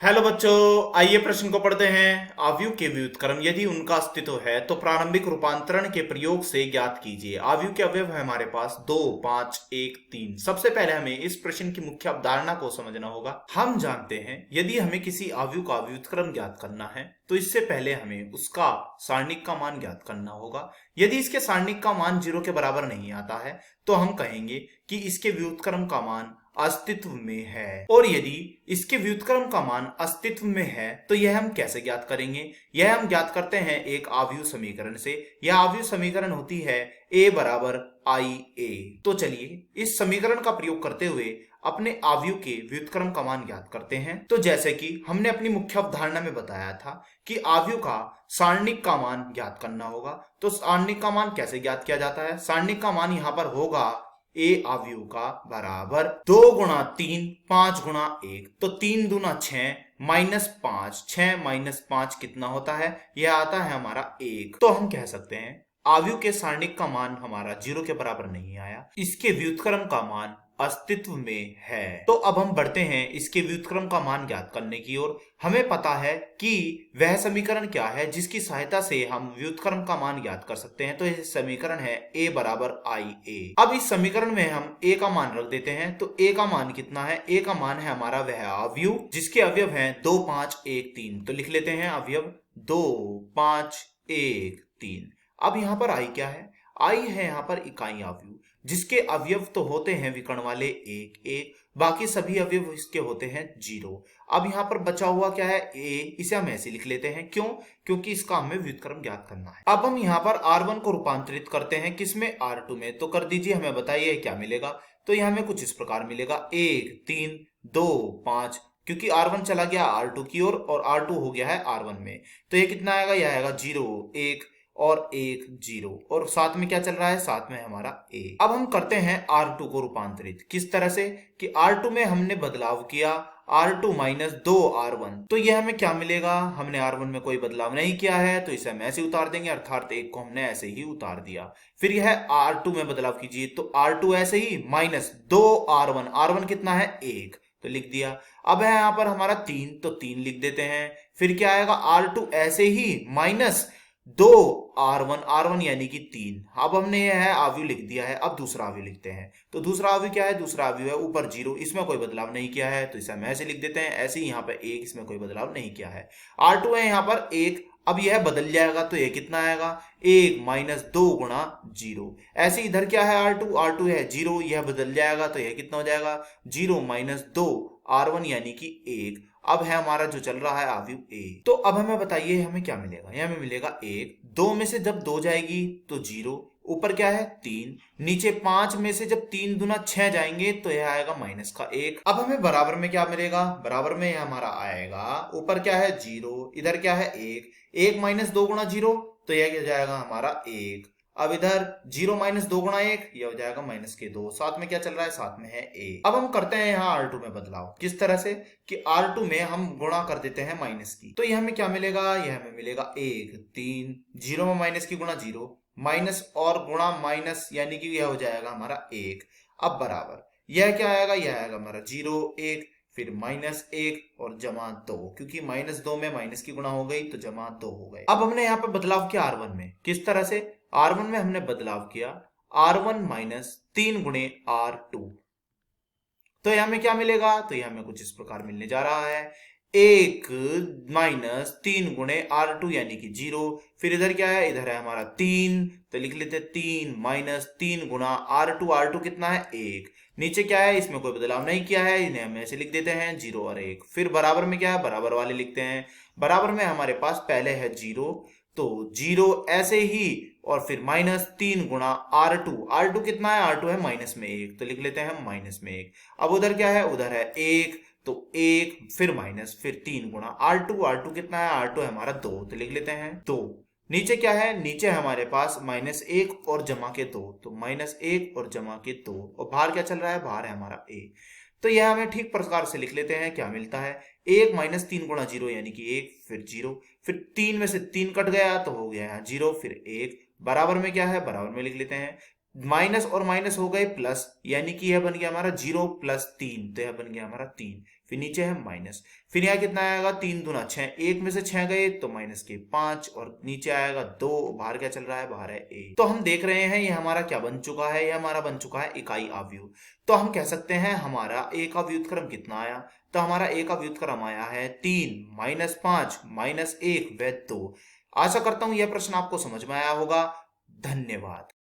Hello बच्चों, आइए प्रश्न को पढ़ते हैं। आव्यूह के व्युत्क्रम यदि उनका अस्तित्व है तो प्रारंभिक रूपांतरण के प्रयोग से ज्ञात कीजिए। आव्यूह के अवयव है हमारे पास 2, 5, 1, 3। सबसे पहले हमें इस प्रश्न की मुख्य अवधारणा को समझना होगा। हम जानते हैं यदि हमें किसी आव्यूह का व्युत्क्रम ज्ञात करना है तो इससे पहले हमें उसका सारणिक का मान ज्ञात करना होगा। यदि इसके सारणिक का मान 0 के बराबर नहीं आता है तो हम कहेंगे कि इसके व्युत्क्रम का मान अस्तित्व में है। और यदि इसके व्युत्क्रम का मान अस्तित्व में है तो यह हम कैसे ज्ञात करेंगे? यह हम ज्ञात करते हैं एक आव्यूह समीकरण से। यह आव्यूह समीकरण होती है a बराबर आई ए। तो चलिए इस समीकरण का प्रयोग करते हुए अपने आव्यूह के व्युत्क्रम का मान ज्ञात करते हैं। तो जैसे कि हमने अपनी मुख्य अवधारणा में बताया था कि आव्यूह का सारणिक का मान ज्ञात करना होगा। तो सारणिक का मान कैसे ज्ञात किया जाता है? सारणिक का मान यहां पर होगा ए आव्यूह का बराबर 2 गुणा 3 5 गुणा 1। तो 3 दूना 6 माइनस 5, 6 माइनस 5 कितना होता है? यह आता है हमारा 1। तो हम कह सकते हैं आव्यूह के सारणिक का मान हमारा 0 के बराबर नहीं आया, इसके व्युत्क्रम का मान अस्तित्व में है। तो अब हम बढ़ते हैं इसके व्युत्क्रम का मान ज्ञात करने की ओर। हमें पता है कि वह समीकरण क्या है जिसकी सहायता से हम व्युत्क्रम का मान ज्ञात कर सकते हैं। तो यह समीकरण है a बराबर आई ए। अब इस समीकरण में हम a का मान रख देते हैं। तो a का मान कितना है? a का मान है हमारा वह आव्यूह जिसके अवयव हैं 2, 5, 1, 3। तो लिख लेते हैं अवयव 2, 5, 1, 3। अब यहाँ पर i क्या है? i है यहाँ पर इकाई आव्यूह जिसके अवयव तो होते हैं विकर्ण वाले 1, 1, बाकी सभी अवयव इसके होते हैं 0। अब यहाँ पर बचा हुआ क्या है? a। इसे हम ऐसे लिख लेते हैं। क्यों? क्योंकि इसका हमें व्युत्क्रम ज्ञात करना है। अब हम यहाँ पर r1 को रूपांतरित करते हैं किसमें? r2 में। तो कर दीजिए, हमें बताइए क्या मिलेगा। तो यह हमें कुछ इस प्रकार मिलेगा 1, 3, 2, 5। क्योंकि r1 चला गया r2 की ओर और r2 हो गया है r1 में। तो ये कितना आएगा? यह आएगा 0, 1 और 1, 0। और साथ में क्या चल रहा है? साथ में हमारा a। अब हम करते हैं r2 को रूपांतरित। किस तरह से कि r2 में हमने बदलाव किया r2 माइनस 2r1। तो यह हमें क्या मिलेगा? हमने r1 में कोई बदलाव नहीं किया है तो इसे हम ऐसे उतार देंगे, अर्थात 1 को हमने ऐसे ही उतार दिया। फिर यह r2 में बदलाव कीजिए तो r2 ऐसे ही माइनस 2r1। r1 कितना है? 1। तो लिख दिया। अब है यहाँ पर हमारा 3, तो 3 लिख देते हैं। फिर क्या आएगा? r2 ऐसे ही माइनस 2r1, r1 यानी कि 3। अब हमने यह है आव्यूह लिख दिया है। अब दूसरा आव्यूह लिखते हैं। तो दूसरा आव्यूह क्या है? दूसरा आव्यूह है ऊपर 0, इसमें कोई बदलाव नहीं किया है तो इसे हम ऐसे लिख देते हैं। ऐसे ही यहाँ पर 1, इसमें कोई बदलाव नहीं किया है। r2 है यहाँ पर 1। अब यह बदल जाएगा तो ये कितना आएगा? 1 माइनस 2 गुणा 0। ऐसे इधर क्या है? r2 है 0, यह बदल जाएगा तो यह कितना हो जाएगा? 0 माइनस 2 r1 यानी कि 1। अब है हमारा जो चल रहा है आव्यूह a। तो अब हमें बताइए हमें क्या मिलेगा? यह हमें मिलेगा 1। 2 में से जब 2 जाएगी तो 0। ऊपर क्या है? 3। नीचे 5 में से जब 3 दूना 6 जाएंगे तो यह आएगा माइनस का 1। अब हमें बराबर में क्या मिलेगा? बराबर में यह हमारा आएगा, ऊपर क्या है? 0, इधर क्या है? 1। 1 माइनस 2 गुणा 0 तो यह हो जाएगा हमारा 1। अब इधर 0 माइनस 2 गुणा 1 यह हो जाएगा माइनस के 2। साथ में क्या चल रहा है? साथ में है a। अब हम करते हैं यहाँ r2 में बदलाव। किस तरह से कि r2 में हम गुणा कर देते हैं माइनस की। तो यह हमें क्या मिलेगा? यह हमें मिलेगा 1, 3, 0 में माइनस की गुणा 0, माइनस और गुणा माइनस यानी कि यह हो जाएगा हमारा 1। अब बराबर यह क्या आएगा? यह आएगा हमारा 0, 1, फिर माइनस 1 और जमा 2, क्योंकि माइनस 2 में माइनस की गुणा हो गई तो जमा 2 हो गए। अब हमने यहाँ पे बदलाव किया r1 में। किस तरह से? r1 में हमने बदलाव किया r1 माइनस 3 गुणे r2। तो यह हमें क्या मिलेगा? तो यह हमें कुछ इस प्रकार मिलने जा रहा है 1 माइनस 3 गुणे r2 यानी कि 0। फिर इधर क्या है? इधर है हमारा 3, तो लिख लेते 3 माइनस 3 गुणा r2। r2 कितना है? 1। नीचे क्या है? इसमें कोई बदलाव नहीं किया है, इन्हें हम ऐसे लिख देते हैं 0 और 1। फिर बराबर में क्या है? बराबर वाले लिखते हैं। बराबर में हमारे पास पहले है 0, तो 0 ऐसे ही और फिर माइनस 3 गुणा r2। r2 कितना है? r2 है माइनस में 1, तो लिख लेते हैं हम माइनस में 1। अब उधर क्या है? उधर है 1, तो 1 फिर माइनस फिर 3 गुणा r2। r2 कितना है? r2 है हमारा 2, तो लिख लेते हैं 2। नीचे क्या है? नीचे हमारे पास माइनस 1 और जमा के 2, तो माइनस 1 और जमा के 2। और बाहर क्या चल रहा है? बाहर है हमारा a। तो यह हमें ठीक प्रकार से लिख लेते हैं। क्या मिलता है? 1 माइनस 3 गुणा 0 यानी कि 1, फिर 0, फिर 3 में से 3 कट गया तो हो गया है 0, फिर 1। बराबर में क्या है? बराबर में लिख लेते हैं। माइनस और माइनस हो गए प्लस, यानी कि यह बन गया हमारा 0 प्लस 3, तो यह बन गया हमारा 3। फिर नीचे है माइनस, फिर यहाँ कितना आएगा 3 दूना 6, एक में से 6 गए तो माइनस के 5 और नीचे आएगा 2, बाहर क्या चल रहा है, बाहर है 1। तो हम देख रहे हैं ये हमारा क्या बन चुका है, ये हमारा बन चुका है इकाई आव्यूह। तो हम कह सकते हैं हमारा ए का व्युत्क्रम कितना आया, तो हमारा ए का व्युत्क्रम आया है 3 -5 -1 व 2। आशा करता हूं यह प्रश्न आपको समझ में आया होगा। धन्यवाद।